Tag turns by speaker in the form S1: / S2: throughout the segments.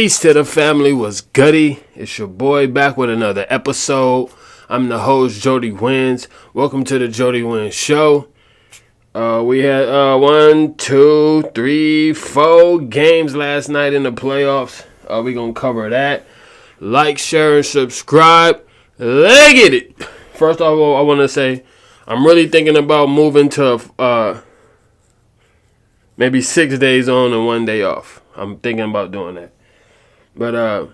S1: Peace to the family. Was Goody? It's your boy back with another episode. I'm the host, Jody Wins. Welcome to the Jody Wins Show. We had 4 games last night in the playoffs. We gonna cover that. Like, share, and subscribe. Let's get it. First of all, I want to say I'm really thinking about moving to maybe 6 days on and 1 day off. I'm thinking about doing that. But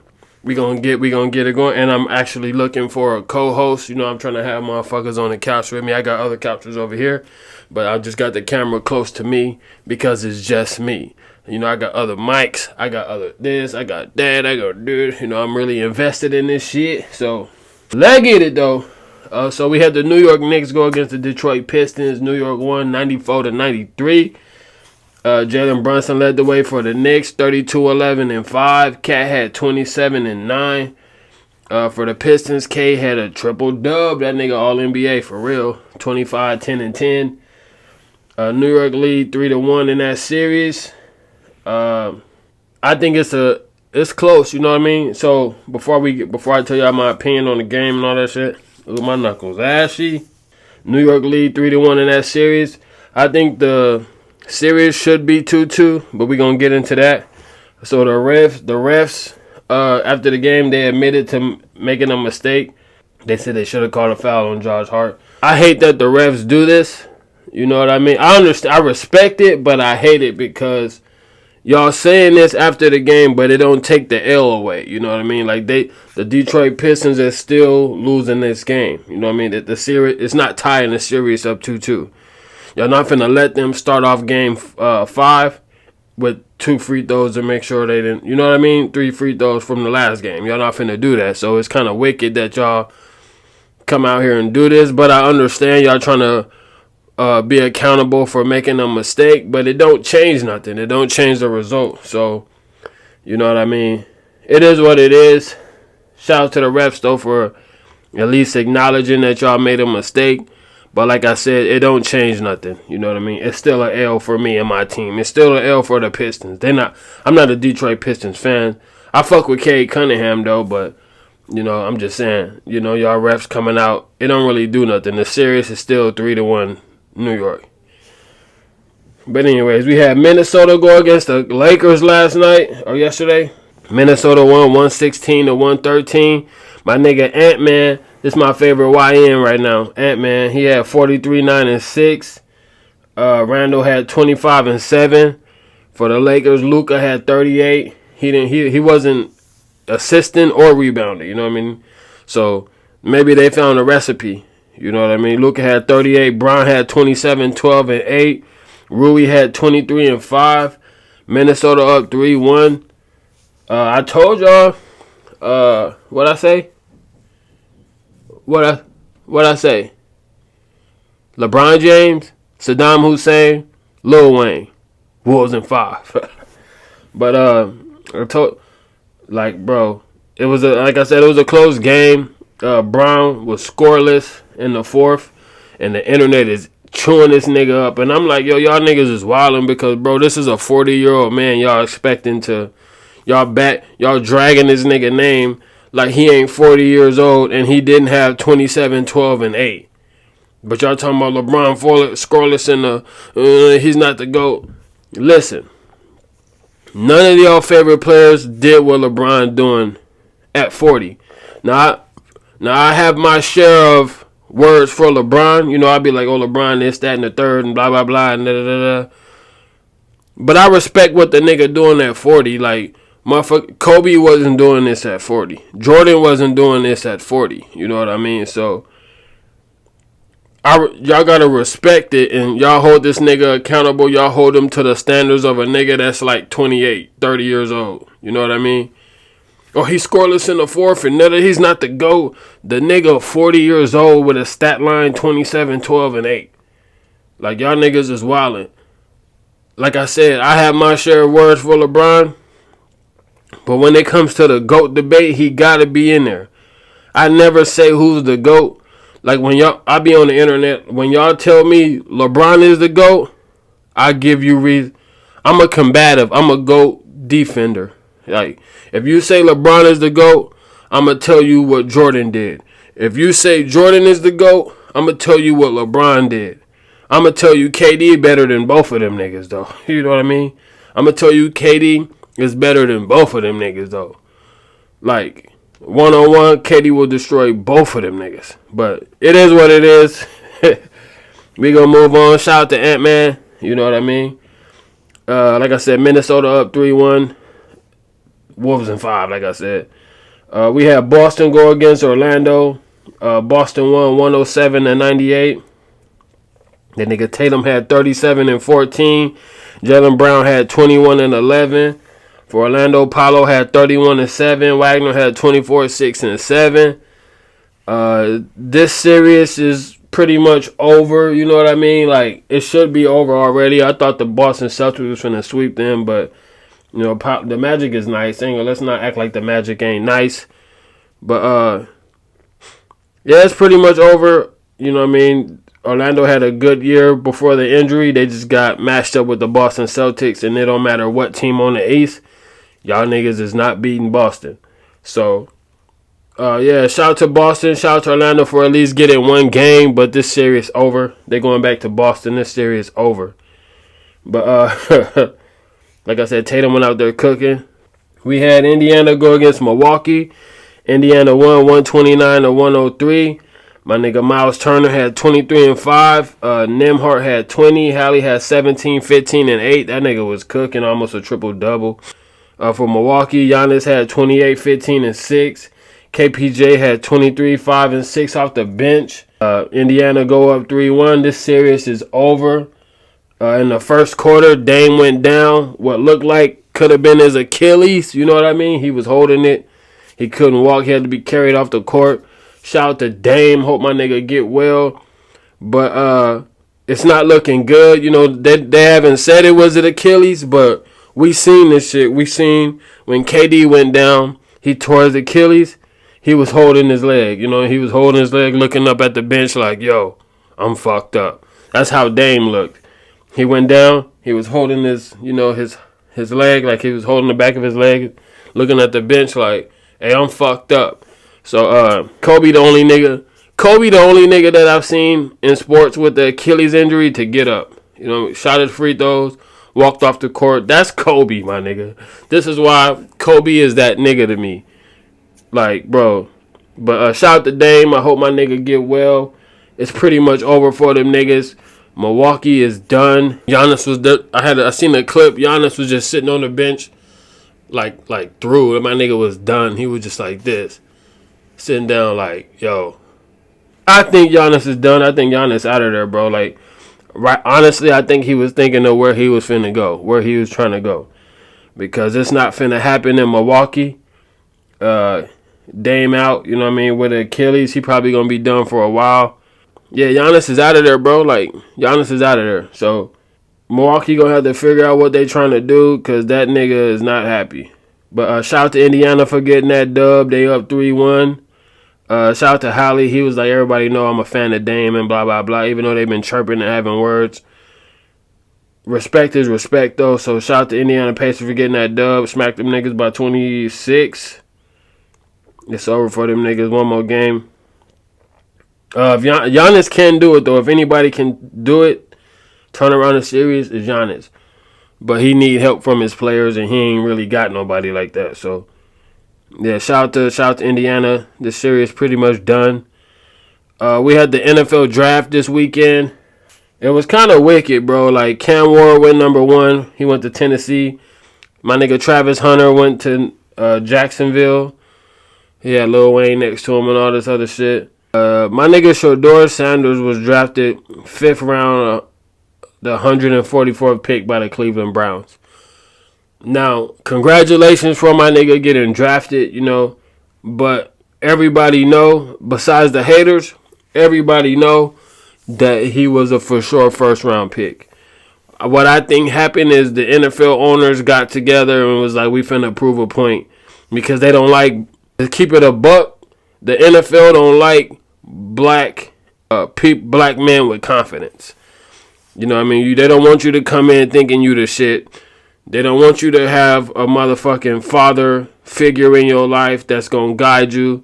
S1: we gonna get it going, and I'm actually looking for a co-host. You know, I'm trying to have motherfuckers on the couch with me. I got other couches over here, but I just got the camera close to me because it's just me. You know, I got other mics, I got other this, I got that, I got dude. You know, I'm really invested in this shit. So let's get it though. So we had the New York Knicks go against the Detroit Pistons. New York won 94-93. Jalen Brunson led the way for the Knicks, 32-11-5. Cat had 27-9. For the Pistons, K had a triple dub. That nigga all NBA for real, 25, 10, and 10. New York lead 3-1 in that series. I think it's close. You know what I mean? So before I tell y'all my opinion on the game and all that shit, look at my knuckles ashy. New York lead 3-1 in that series. I think the series should be 2-2, but we're going to get into that. So the refs, after the game, they admitted to making a mistake. They said they should have called a foul on Josh Hart. I hate that the refs do this. You know what I mean? I understand. I respect it, but I hate it because y'all saying this after the game, but it don't take the L away. You know what I mean? Like the Detroit Pistons are still losing this game. You know what I mean? The series, it's not tying the series up 2-2. Y'all not finna let them start off game 5 with 2 free throws to make sure they didn't, you know what I mean? 3 free throws from the last game. Y'all not finna do that. So it's kind of wicked that y'all come out here and do this. But I understand y'all trying to be accountable for making a mistake. But it don't change nothing. It don't change the result. So, you know what I mean? It is what it is. Shout out to the refs, though, for at least acknowledging that y'all made a mistake. But like I said, it don't change nothing. You know what I mean? It's still an L for me and my team. It's still an L for the Pistons. I'm not a Detroit Pistons fan. I fuck with Cade Cunningham though, but you know, I'm just saying, you know, y'all refs coming out, it don't really do nothing. The series is still 3-1 New York. But anyways, we had Minnesota go against the Lakers last night or yesterday. Minnesota won 116-113. My nigga Ant-Man. This is my favorite YN right now. Ant-Man. He had 43, 9, and 6. Randall had 25 and 7. For the Lakers, Luka had 38. He wasn't assisting or rebounding, you know what I mean? So maybe they found a recipe. You know what I mean? Luka had 38. Brown had 27, 12, and 8. Rui had 23 and 5. Minnesota up 3-1. I told y'all what I say? What I say? LeBron James, Saddam Hussein, Lil Wayne, Wolves in 5. But I told, like, bro, it was like I said, it was a close game. Brown was scoreless in the 4th, and the internet is chewing this nigga up. And I'm like, yo, y'all niggas is wilding because, bro, this is a 40-year-old man. Y'all expecting to, y'all dragging this nigga name like he ain't 40 years old and he didn't have 27, 12, and 8. But y'all talking about LeBron scoreless in the, he's not the GOAT. Listen, none of y'all favorite players did what LeBron doing at 40. Now I have my share of words for LeBron. You know, I'd be like, oh, LeBron this, that, and the third, and blah, blah, blah, and da-da-da-da. But I respect what the nigga doing at 40. Like, motherfucker, Kobe wasn't doing this at 40. Jordan wasn't doing this at 40. You know what I mean? So, y'all gotta respect it, and y'all hold this nigga accountable. Y'all hold him to the standards of a nigga that's like 28, 30 years old. You know what I mean? Oh, he's scoreless in the 4th, and he's not the GOAT. The nigga 40 years old with a stat line 27, 12, and 8. Like, y'all niggas is wildin'. Like I said, I have my share of words for LeBron. But when it comes to the GOAT debate, he gotta be in there. I never say who's the GOAT. Like when I be on the internet, when y'all tell me LeBron is the GOAT, I give you reason. I'm a combative. I'm a GOAT defender. Like, if you say LeBron is the GOAT, I'm going to tell you what Jordan did. If you say Jordan is the GOAT, I'm going to tell you what LeBron did. I'm going to tell you KD better than both of them niggas, though. You know what I mean? I'm going to tell you KD is better than both of them niggas, though. Like, one-on-one, KD will destroy both of them niggas. But it is what it is. We gonna move on. Shout out to Ant-Man. You know what I mean? Like I said, Minnesota up 3-1. Wolves in 5, like I said. We had Boston go against Orlando. Boston won 107-98. The nigga Tatum had 37 and 14. Jaylen Brown had 21 and 11. For Orlando, Paolo had 31 and 7. Wagner had 24, 6 and 7. This series is pretty much over. You know what I mean? Like, it should be over already. I thought the Boston Celtics was finna sweep them, but you know, the Magic is nice. Let's not act like the Magic ain't nice. But yeah, it's pretty much over. You know what I mean? Orlando had a good year before the injury. They just got matched up with the Boston Celtics, and it don't matter what team on the East, y'all niggas is not beating Boston. So, yeah, shout out to Boston. Shout out to Orlando for at least getting one game, but this series over. They're going back to Boston. This series over. But, like I said, Tatum went out there cooking. We had Indiana go against Milwaukee. Indiana won 129-103. My nigga Miles Turner had 23 and 5. Nembhard had 20. Hallie had 17, 15, and 8. That nigga was cooking, almost a triple-double. For Milwaukee, Giannis had 28, 15, and 6. KPJ had 23, 5, and 6 off the bench. Indiana go up 3-1. This series is over. In the first quarter, Dame went down. What looked like could have been his Achilles. You know what I mean? He was holding it. He couldn't walk. He had to be carried off the court. Shout out to Dame. Hope my nigga get well. But it's not looking good. You know, they haven't said it was an Achilles, but we seen this shit. We seen when KD went down, he tore his Achilles. He was holding his leg. You know, he was holding his leg, looking up at the bench like, yo, I'm fucked up. That's how Dame looked. He went down. He was holding his, you know, his leg, like he was holding the back of his leg, looking at the bench like, hey, I'm fucked up. So, Kobe the only nigga that I've seen in sports with the Achilles injury to get up. You know, shot his free throws, walked off the court. That's Kobe, my nigga. This is why Kobe is that nigga to me. Like, bro. But shout out to Dame. I hope my nigga get well. It's pretty much over for them niggas. Milwaukee is done. Giannis was done. I seen a clip. Giannis was just sitting on the bench, like through. And my nigga was done. He was just like this, sitting down like, yo. I think Giannis is done. I think Giannis out of there, bro. Like, right. Honestly, I think he was thinking of where he was finna go, where he was trying to go, because it's not finna happen in Milwaukee. Dame out, you know what I mean, with Achilles. He probably gonna be done for a while. Yeah, Giannis is out of there, bro. Like, Giannis is out of there. So, Milwaukee gonna have to figure out what they trying to do, because that nigga is not happy. But shout out to Indiana for getting that dub. They up 3-1. Shout out to Hallie. He was like, everybody know I'm a fan of Dame and blah, blah, blah, even though they've been chirping and having words. Respect is respect, though. So, shout out to Indiana Pacers for getting that dub. Smacked them niggas by 26. It's over for them niggas. One more game. If Giannis can do it, though. If anybody can do it, turn around the series, it's Giannis. But he need help from his players, and he ain't really got nobody like that. So, yeah, shout out to Indiana. This series pretty much done. We had the NFL draft this weekend. It was kind of wicked, bro. Like, Cam Ward went number 1. He went to Tennessee. My nigga Travis Hunter went to Jacksonville. He had Lil Wayne next to him and all this other shit. My nigga Shedeur Sanders was drafted 5th round, the 144th pick by the Cleveland Browns. Now, congratulations for my nigga getting drafted, you know. But everybody know, besides the haters, everybody know that he was a for sure first round pick. What I think happened is the NFL owners got together and was like, we finna prove a point. Because they don't like, to keep it a buck, the NFL don't like black men with confidence. You know what I mean? They don't want you to come in thinking you the shit. They don't want you to have a motherfucking father figure in your life that's going to guide you.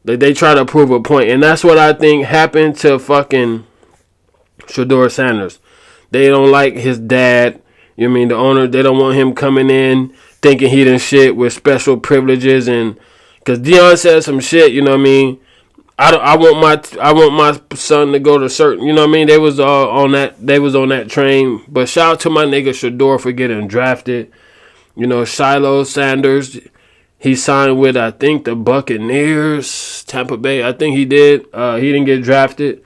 S1: They try to prove a point. And that's what I think happened to fucking Shedeur Sanders. They don't like his dad. You know what I mean? The owner, they don't want him coming in thinking he done shit with special privileges. And because Deion said some shit, you know what I mean? I want my son to go to certain, you know what I mean? They was on that train. But shout out to my nigga Shedeur for getting drafted. You know, Shiloh Sanders, he signed with, I think, the Buccaneers, Tampa Bay. I think he did. He didn't get drafted,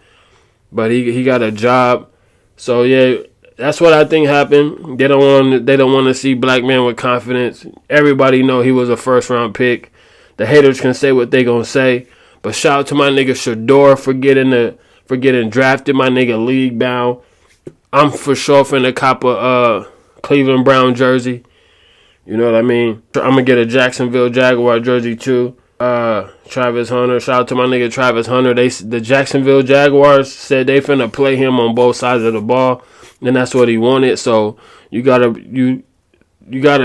S1: but he got a job. So yeah, that's what I think happened. They don't want to see black men with confidence. Everybody know he was a first round pick. The haters can say what they gonna say. But shout out to my nigga Shedeur for getting drafted. My nigga league bound. I'm for sure finna cop a Cleveland Brown jersey. You know what I mean? I'm gonna get a Jacksonville Jaguar jersey too. Travis Hunter. Shout out to my nigga Travis Hunter. The Jacksonville Jaguars said they finna play him on both sides of the ball, and that's what he wanted. So you gotta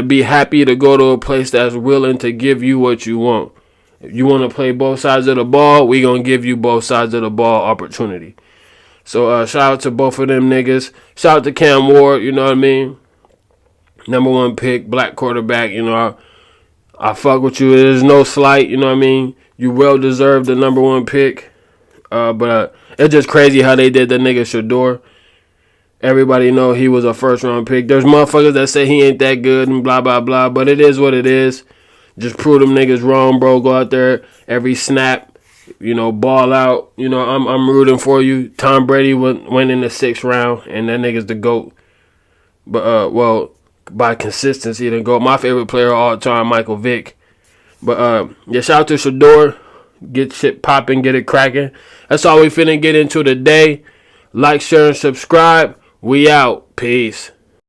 S1: be happy to go to a place that's willing to give you what you want. If you want to play both sides of the ball, we going to give you both sides of the ball opportunity. So, shout out to both of them niggas. Shout out to Cam Ward, you know what I mean? Number 1 pick, black quarterback, you know. I fuck with you. There's no slight, you know what I mean? You well deserved the number 1 pick. But it's just crazy how they did the nigga Shedeur. Everybody know he was a first round pick. There's motherfuckers that say he ain't that good and blah, blah, blah. But it is what it is. Just prove them niggas wrong, bro. Go out there every snap, you know, ball out. You know, I'm rooting for you. Tom Brady went in the 6th round, and that nigga's the GOAT. But, well, by consistency, the GOAT. My favorite player of all time, Michael Vick. But, yeah, shout out to Shedeur. Get shit popping, get it cracking. That's all we finna get into today. Like, share, and subscribe. We out. Peace.